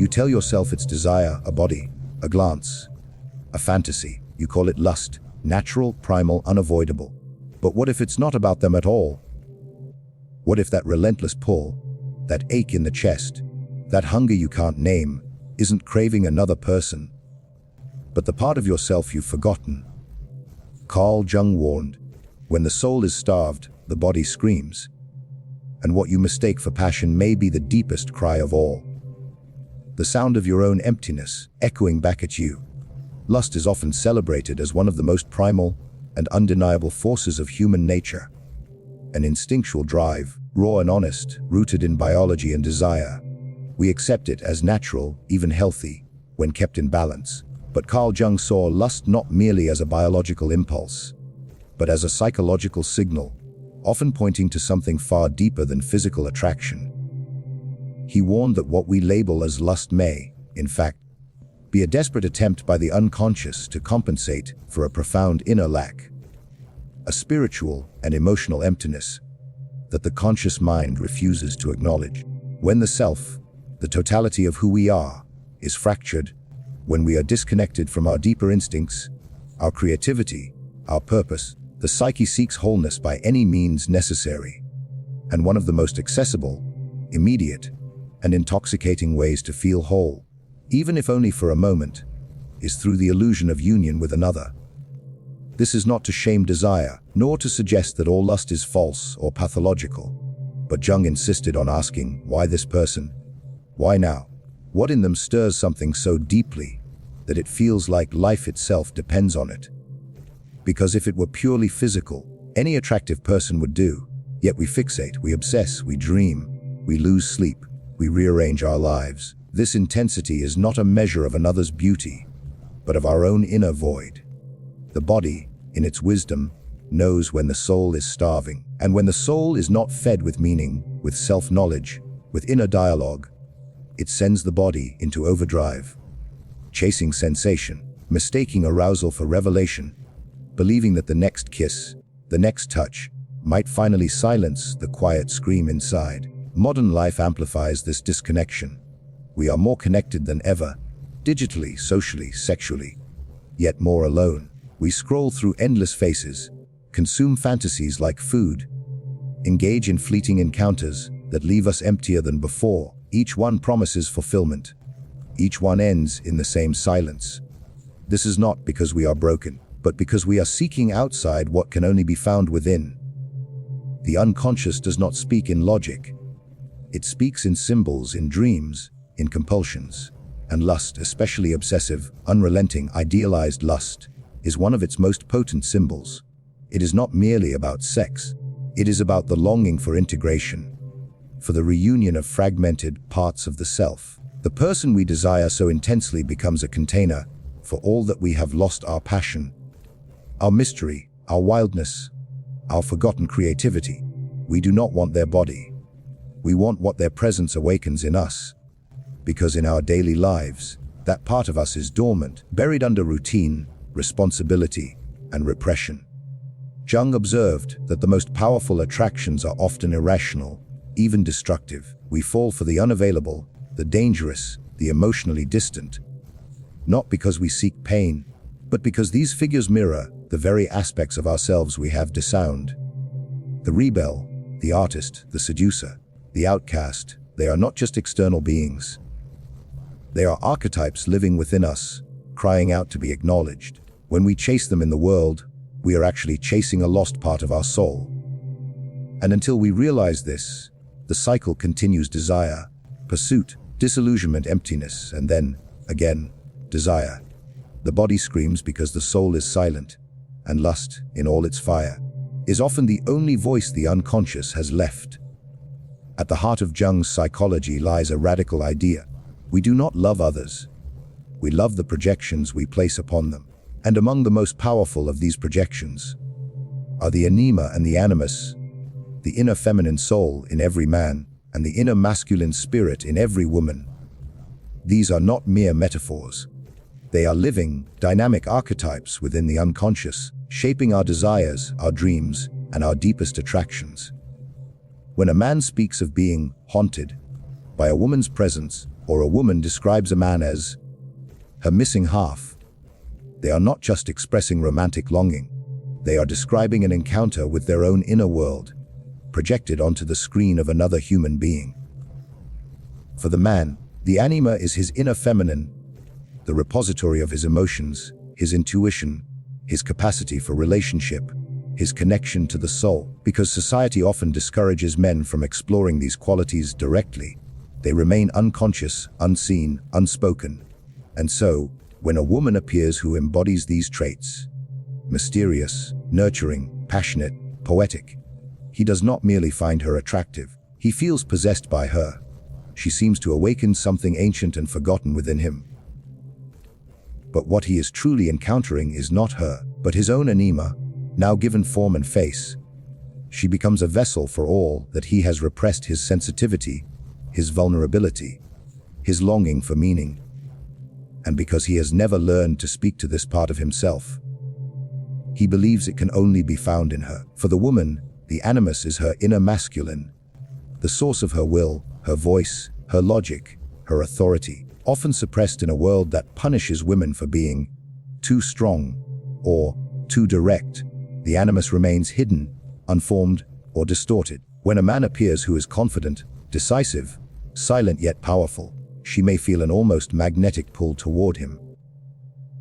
You tell yourself it's desire, a body, a glance, a fantasy. You call it lust, natural, primal, unavoidable. But what if it's not about them at all? What if that relentless pull, that ache in the chest, that hunger you can't name, isn't craving another person, but the part of yourself you've forgotten? Carl Jung warned, when the soul is starved, the body screams. And what you mistake for passion may be the deepest cry of all. The sound of your own emptiness echoing back at you. Lust is often celebrated as one of the most primal and undeniable forces of human nature. An instinctual drive, raw and honest, rooted in biology and desire. We accept it as natural, even healthy, when kept in balance. But Carl Jung saw lust not merely as a biological impulse, but as a psychological signal, often pointing to something far deeper than physical attraction. He warned that what we label as lust may, in fact, be a desperate attempt by the unconscious to compensate for a profound inner lack, a spiritual and emotional emptiness that the conscious mind refuses to acknowledge. When the self, the totality of who we are, is fractured, when we are disconnected from our deeper instincts, our creativity, our purpose, the psyche seeks wholeness by any means necessary. And one of the most accessible, immediate, and intoxicating ways to feel whole, even if only for a moment, is through the illusion of union with another. This is not to shame desire, nor to suggest that all lust is false or pathological. But Jung insisted on asking, why this person? Why now? What in them stirs something so deeply that it feels like life itself depends on it? Because if it were purely physical, any attractive person would do. Yet we fixate, we obsess, we dream, we lose sleep, we rearrange our lives. This intensity is not a measure of another's beauty, but of our own inner void. The body, in its wisdom, knows when the soul is starving, and when the soul is not fed with meaning, with self-knowledge, with inner dialogue, it sends the body into overdrive, chasing sensation, mistaking arousal for revelation, believing that the next kiss, the next touch, might finally silence the quiet scream inside. Modern life amplifies this disconnection. We are more connected than ever, digitally, socially, sexually, yet more alone. We scroll through endless faces, consume fantasies like food, engage in fleeting encounters that leave us emptier than before. Each one promises fulfillment. Each one ends in the same silence. This is not because we are broken, but because we are seeking outside what can only be found within. The unconscious does not speak in logic. It speaks in symbols, in dreams, in compulsions. And lust, especially obsessive, unrelenting, idealized lust, is one of its most potent symbols. It is not merely about sex. It is about the longing for integration, for the reunion of fragmented parts of the self. The person we desire so intensely becomes a container for all that we have lost: our passion, our mystery, our wildness, our forgotten creativity. We do not want their body. We want what their presence awakens in us. Because in our daily lives, that part of us is dormant, buried under routine, responsibility, and repression. Jung observed that the most powerful attractions are often irrational, even destructive. We fall for the unavailable, the dangerous, the emotionally distant, not because we seek pain, but because these figures mirror the very aspects of ourselves we have disowned. The rebel, the artist, the seducer, the outcast, they are not just external beings. They are archetypes living within us, crying out to be acknowledged. When we chase them in the world, we are actually chasing a lost part of our soul. And until we realize this, the cycle continues: desire, pursuit, disillusionment, emptiness, and then, again, desire. The body screams because the soul is silent, and lust, in all its fire, is often the only voice the unconscious has left. At the heart of Jung's psychology lies a radical idea. We do not love others. We love the projections we place upon them. And among the most powerful of these projections are the anima and the animus, the inner feminine soul in every man and the inner masculine spirit in every woman. These are not mere metaphors. They are living, dynamic archetypes within the unconscious, shaping our desires, our dreams, and our deepest attractions. When a man speaks of being haunted by a woman's presence, or a woman describes a man as her missing half, they are not just expressing romantic longing. They are describing an encounter with their own inner world, projected onto the screen of another human being. For the man, the anima is his inner feminine, the repository of his emotions, his intuition, his capacity for relationship, his connection to the soul. Because society often discourages men from exploring these qualities directly, they remain unconscious, unseen, unspoken. And so, when a woman appears who embodies these traits, mysterious, nurturing, passionate, poetic, he does not merely find her attractive, he feels possessed by her. She seems to awaken something ancient and forgotten within him. But what he is truly encountering is not her, but his own anima, now given form and face. She becomes a vessel for all that he has repressed: his sensitivity, his vulnerability, his longing for meaning. And because he has never learned to speak to this part of himself, he believes it can only be found in her. For the woman, the animus is her inner masculine, the source of her will, her voice, her logic, her authority, often suppressed in a world that punishes women for being too strong or too direct. The animus remains hidden, unformed, or distorted. When a man appears who is confident, decisive, silent yet powerful, she may feel an almost magnetic pull toward him.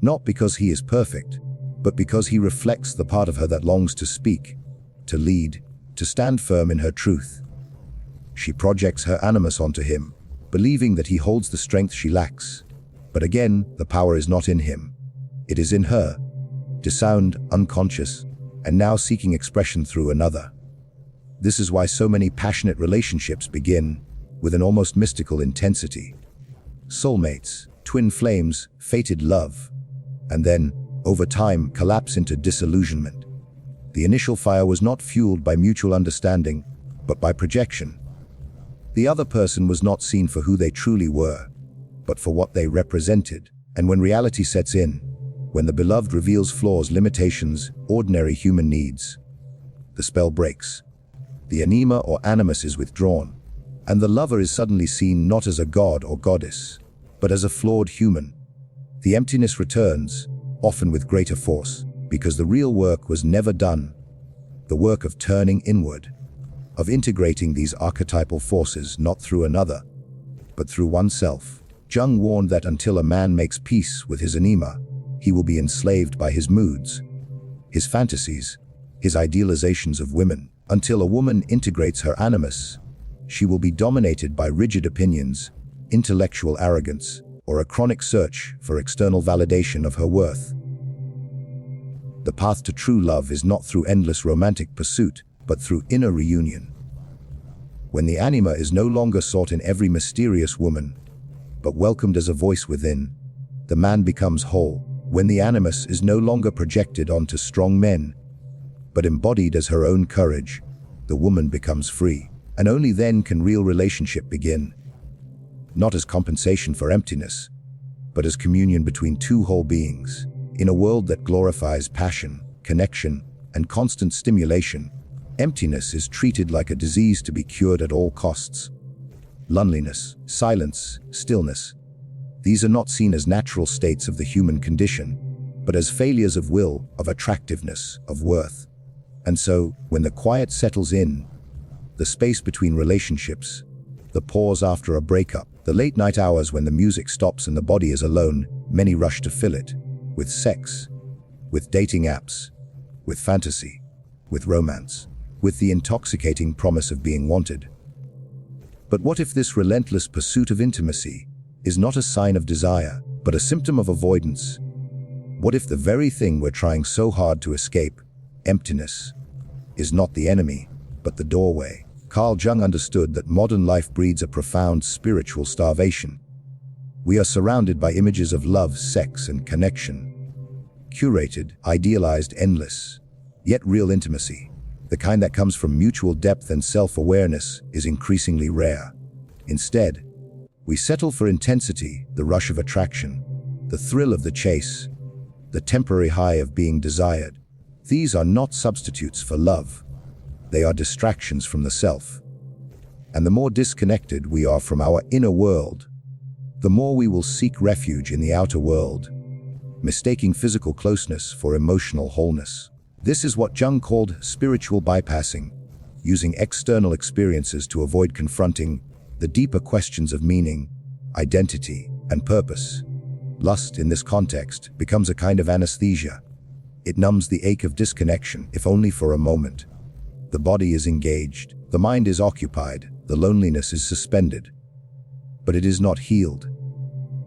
Not because he is perfect, but because he reflects the part of her that longs to speak, to lead, to stand firm in her truth. She projects her animus onto him, believing that he holds the strength she lacks. But again, the power is not in him. It is in her, dissound, unconscious, and now seeking expression through another. This is why so many passionate relationships begin with an almost mystical intensity. Soulmates, twin flames, fated love, and then, over time, collapse into disillusionment. The initial fire was not fueled by mutual understanding, but by projection. The other person was not seen for who they truly were, but for what they represented. And when reality sets in, when the beloved reveals flaws, limitations, ordinary human needs, the spell breaks. The anima or animus is withdrawn, and the lover is suddenly seen not as a god or goddess, but as a flawed human. The emptiness returns, often with greater force, because the real work was never done, the work of turning inward, of integrating these archetypal forces not through another, but through oneself. Jung warned that until a man makes peace with his anima, he will be enslaved by his moods, his fantasies, his idealizations of women. Until a woman integrates her animus, she will be dominated by rigid opinions, intellectual arrogance, or a chronic search for external validation of her worth. The path to true love is not through endless romantic pursuit, but through inner reunion. When the anima is no longer sought in every mysterious woman, but welcomed as a voice within, the man becomes whole. When the animus is no longer projected onto strong men, but embodied as her own courage, the woman becomes free. And only then can real relationship begin. Not as compensation for emptiness, but as communion between two whole beings. In a world that glorifies passion, connection, and constant stimulation, emptiness is treated like a disease to be cured at all costs. Loneliness, silence, stillness. These are not seen as natural states of the human condition, but as failures of will, of attractiveness, of worth. And so, when the quiet settles in, the space between relationships, the pause after a breakup, the late night hours when the music stops and the body is alone, many rush to fill it with sex, with dating apps, with fantasy, with romance, with the intoxicating promise of being wanted. But what if this relentless pursuit of intimacy is not a sign of desire, but a symptom of avoidance? What if the very thing we're trying so hard to escape, emptiness, is not the enemy, but the doorway? Carl Jung understood that modern life breeds a profound spiritual starvation. We are surrounded by images of love, sex, and connection. Curated, idealized, endless, yet real intimacy, the kind that comes from mutual depth and self-awareness, is increasingly rare. Instead, we settle for intensity, the rush of attraction, the thrill of the chase, the temporary high of being desired. These are not substitutes for love. They are distractions from the self. And the more disconnected we are from our inner world, the more we will seek refuge in the outer world, mistaking physical closeness for emotional wholeness. This is what Jung called spiritual bypassing, using external experiences to avoid confronting the deeper questions of meaning, identity, and purpose. Lust, in this context, becomes a kind of anesthesia. It numbs the ache of disconnection, if only for a moment. The body is engaged, the mind is occupied, the loneliness is suspended. But it is not healed.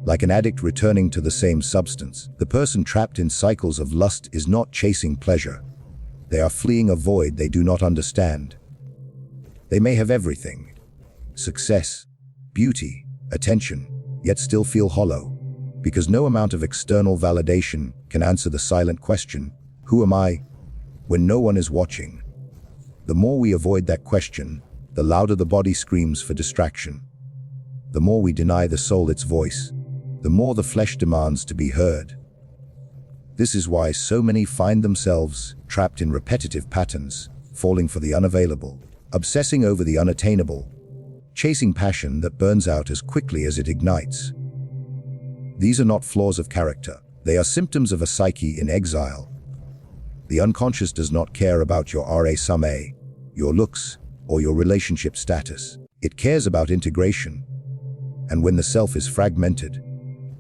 Like an addict returning to the same substance, the person trapped in cycles of lust is not chasing pleasure. They are fleeing a void they do not understand. They may have everything: success, beauty, attention, yet still feel hollow, because no amount of external validation can answer the silent question, "Who am I?" when no one is watching. The more we avoid that question, the louder the body screams for distraction. The more we deny the soul its voice, the more the flesh demands to be heard. This is why so many find themselves trapped in repetitive patterns, falling for the unavailable, obsessing over the unattainable, chasing passion that burns out as quickly as it ignites. These are not flaws of character. They are symptoms of a psyche in exile. The unconscious does not care about your RA, your looks, or your relationship status. It cares about integration. And when the self is fragmented,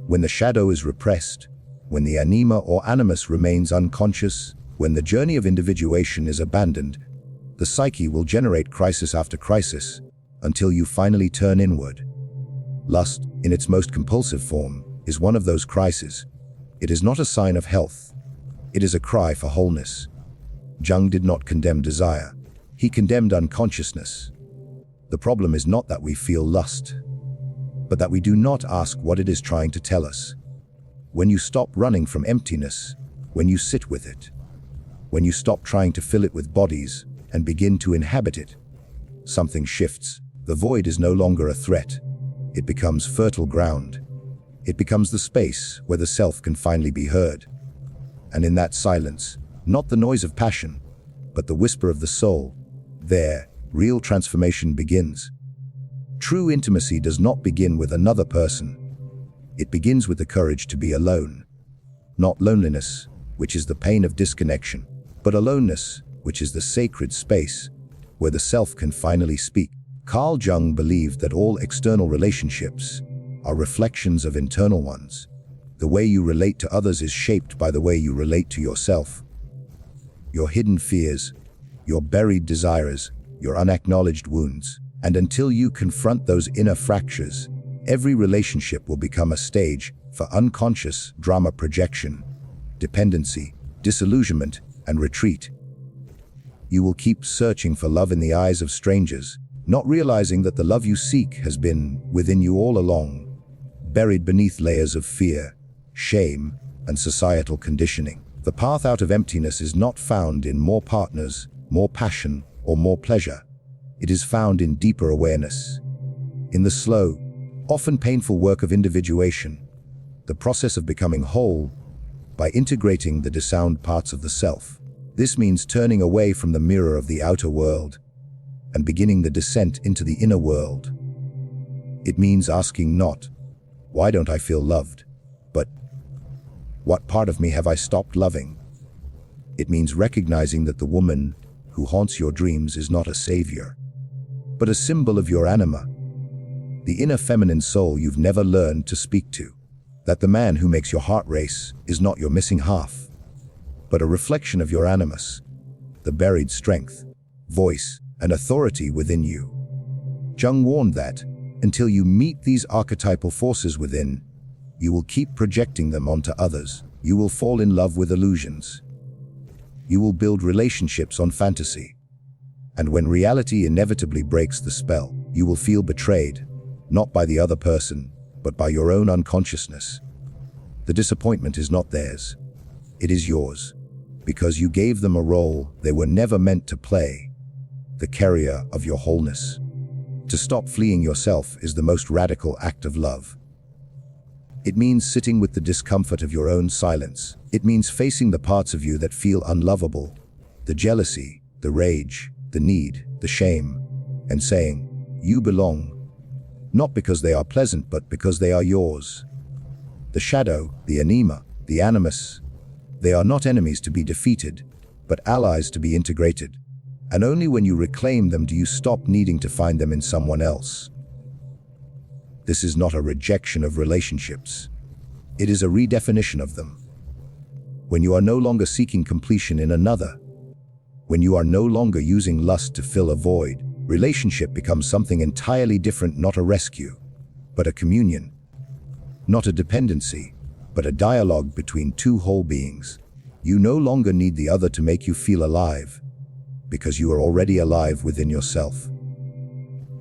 when the shadow is repressed, when the anima or animus remains unconscious, when the journey of individuation is abandoned, the psyche will generate crisis after crisis until you finally turn inward. Lust, in its most compulsive form, is one of those crises. It is not a sign of health. It is a cry for wholeness. Jung did not condemn desire. He condemned unconsciousness. The problem is not that we feel lust, but that we do not ask what it is trying to tell us. When you stop running from emptiness, when you sit with it, when you stop trying to fill it with bodies and begin to inhabit it, something shifts. The void is no longer a threat. It becomes fertile ground. It becomes the space where the self can finally be heard. And in that silence, not the noise of passion, but the whisper of the soul, there, real transformation begins. True intimacy does not begin with another person. It begins with the courage to be alone. Not loneliness, which is the pain of disconnection, but aloneness, which is the sacred space where the self can finally speak. Carl Jung believed that all external relationships are reflections of internal ones. The way you relate to others is shaped by the way you relate to yourself. Your hidden fears, your buried desires, your unacknowledged wounds. And until you confront those inner fractures, every relationship will become a stage for unconscious drama projection, dependency, disillusionment, and retreat. You will keep searching for love in the eyes of strangers, not realizing that the love you seek has been within you all along, buried beneath layers of fear, shame, and societal conditioning. The path out of emptiness is not found in more partners, more passion, or more pleasure. It is found in deeper awareness. In the slow, often painful work of individuation, the process of becoming whole, by integrating the dissound parts of the self. This means turning away from the mirror of the outer world and beginning the descent into the inner world. It means asking not, "Why don't I feel loved?" but, "What part of me have I stopped loving?" It means recognizing that the woman who haunts your dreams is not a savior, but a symbol of your anima, the inner feminine soul you've never learned to speak to. That the man who makes your heart race is not your missing half, but a reflection of your animus, the buried strength, voice, and authority within you. Jung warned that, until you meet these archetypal forces within, you will keep projecting them onto others. You will fall in love with illusions. You will build relationships on fantasy. And when reality inevitably breaks the spell, you will feel betrayed, not by the other person, but by your own unconsciousness. The disappointment is not theirs. It is yours, because you gave them a role they were never meant to play, the carrier of your wholeness. To stop fleeing yourself is the most radical act of love. It means sitting with the discomfort of your own silence. It means facing the parts of you that feel unlovable, the jealousy, the rage, the need, the shame, and saying, "You belong." not because they are pleasant, but because they are yours. The shadow, the anima, the animus, they are not enemies to be defeated, but allies to be integrated. And only when you reclaim them do you stop needing to find them in someone else. This is not a rejection of relationships. It is a redefinition of them. When you are no longer seeking completion in another, when you are no longer using lust to fill a void, relationship becomes something entirely different, not a rescue, but a communion. Not a dependency, but a dialogue between two whole beings. You no longer need the other to make you feel alive, because you are already alive within yourself.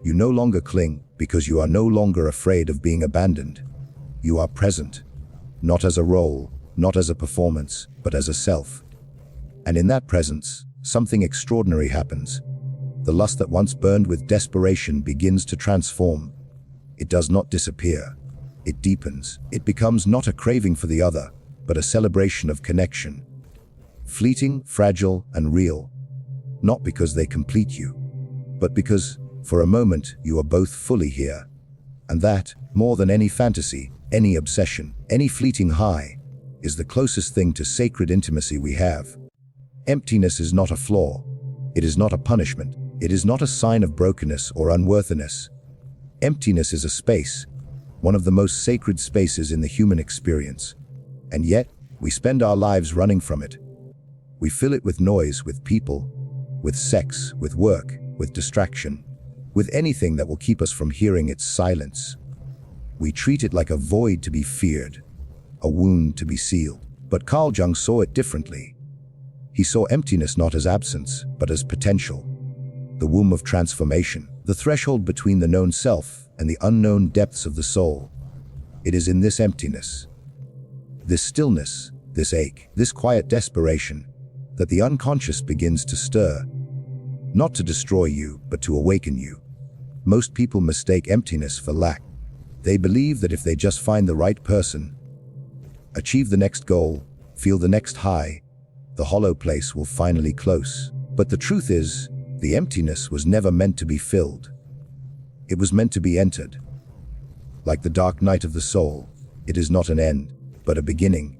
You no longer cling, because you are no longer afraid of being abandoned. You are present, not as a role, not as a performance, but as a self. And in that presence, something extraordinary happens. The lust that once burned with desperation begins to transform. It does not disappear. It deepens. It becomes not a craving for the other, but a celebration of connection. Fleeting, fragile, and real. Not because they complete you, but because, for a moment, you are both fully here. And that, more than any fantasy, any obsession, any fleeting high, is the closest thing to sacred intimacy we have. Emptiness is not a flaw. It is not a punishment. It is not a sign of brokenness or unworthiness. Emptiness is a space, one of the most sacred spaces in the human experience. And yet, we spend our lives running from it. We fill it with noise, with people, with sex, with work, with distraction, with anything that will keep us from hearing its silence. We treat it like a void to be feared, a wound to be sealed. But Carl Jung saw it differently. He saw emptiness not as absence, but as potential. The womb of transformation, the threshold between the known self and the unknown depths of the soul. It is in this emptiness, this stillness, this ache, this quiet desperation, that the unconscious begins to stir, not to destroy you, but to awaken you. Most people mistake emptiness for lack. They believe that if they just find the right person, achieve the next goal, feel the next high, the hollow place will finally close. But the truth is, the emptiness was never meant to be filled. It was meant to be entered. Like the dark night of the soul, it is not an end, but a beginning,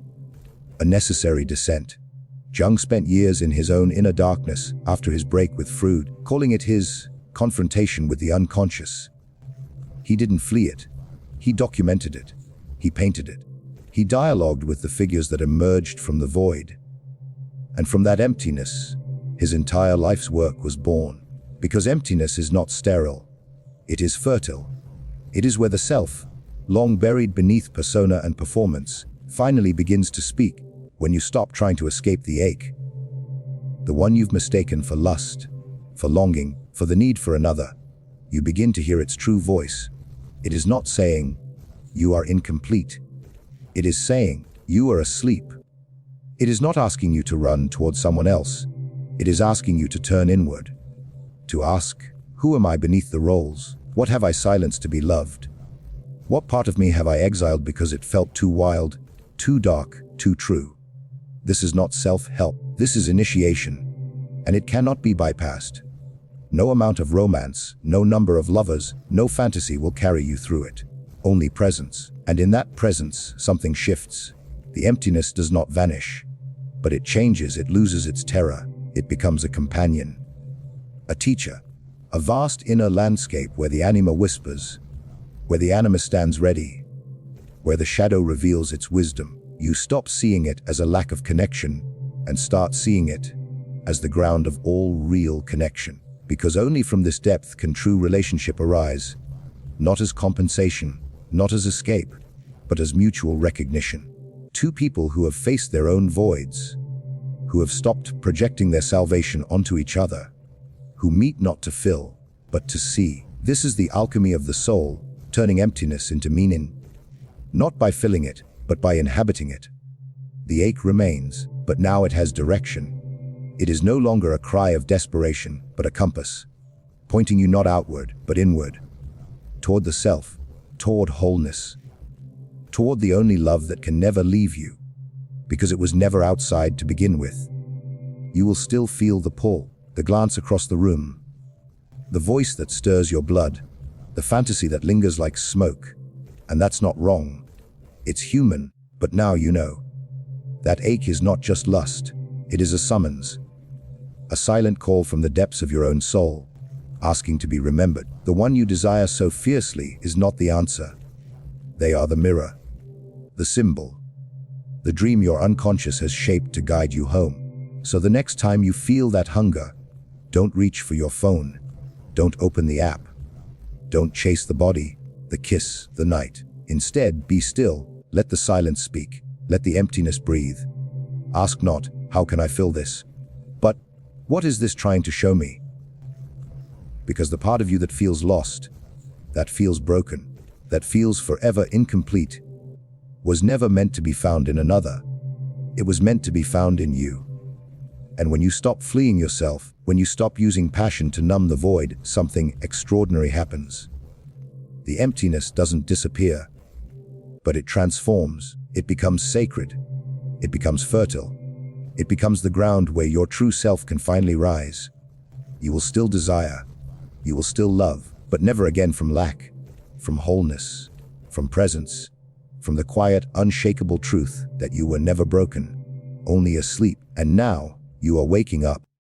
a necessary descent. Jung spent years in his own inner darkness after his break with Freud, calling it his confrontation with the unconscious. He didn't flee it. He documented it. He painted it. He dialogued with the figures that emerged from the void. And from that emptiness, his entire life's work was born. Because emptiness is not sterile. It is fertile. It is where the self, long buried beneath persona and performance, finally begins to speak, when you stop trying to escape the ache. The one you've mistaken for lust, for longing, for the need for another. You begin to hear its true voice. It is not saying, "You are incomplete." It is saying, "You are asleep." It is not asking you to run towards someone else. It is asking you to turn inward. To ask, who am I beneath the roles? What have I silenced to be loved? What part of me have I exiled because it felt too wild, too dark, too true? This is not self-help. This is initiation. And it cannot be bypassed. No amount of romance, no number of lovers, no fantasy will carry you through it. Only presence. And in that presence, something shifts. The emptiness does not vanish, but it changes, it loses its terror. It becomes a companion, a teacher, a vast inner landscape where the anima whispers, where the anima stands ready, where the shadow reveals its wisdom. You stop seeing it as a lack of connection and start seeing it as the ground of all real connection. Because only from this depth can true relationship arise, not as compensation, not as escape, but as mutual recognition. Two people who have faced their own voids, who have stopped projecting their salvation onto each other, who meet not to fill, but to see. This is the alchemy of the soul, turning emptiness into meaning. Not by filling it, but by inhabiting it. The ache remains, but now it has direction. It is no longer a cry of desperation, but a compass, pointing you not outward, but inward, toward the self, toward wholeness, toward the only love that can never leave you, because it was never outside to begin with. You will still feel the pull, the glance across the room, the voice that stirs your blood, the fantasy that lingers like smoke. And that's not wrong. It's human, but now you know. That ache is not just lust, it is a summons. A silent call from the depths of your own soul, asking to be remembered. The one you desire so fiercely is not the answer. They are the mirror, the symbol, the dream your unconscious has shaped to guide you home. So the next time you feel that hunger, don't reach for your phone. Don't open the app. Don't chase the body, the kiss, the night. Instead, be still. Let the silence speak. Let the emptiness breathe. Ask not, how can I fill this? But, what is this trying to show me? Because the part of you that feels lost, that feels broken, that feels forever incomplete, was never meant to be found in another. It was meant to be found in you. And when you stop fleeing yourself, when you stop using passion to numb the void, something extraordinary happens. The emptiness doesn't disappear, but it transforms. It becomes sacred. It becomes fertile. It becomes the ground where your true self can finally rise. You will still desire. You will still love, but never again from lack, from wholeness, from presence, from the quiet, unshakable truth that you were never broken, only asleep. And now, you are waking up.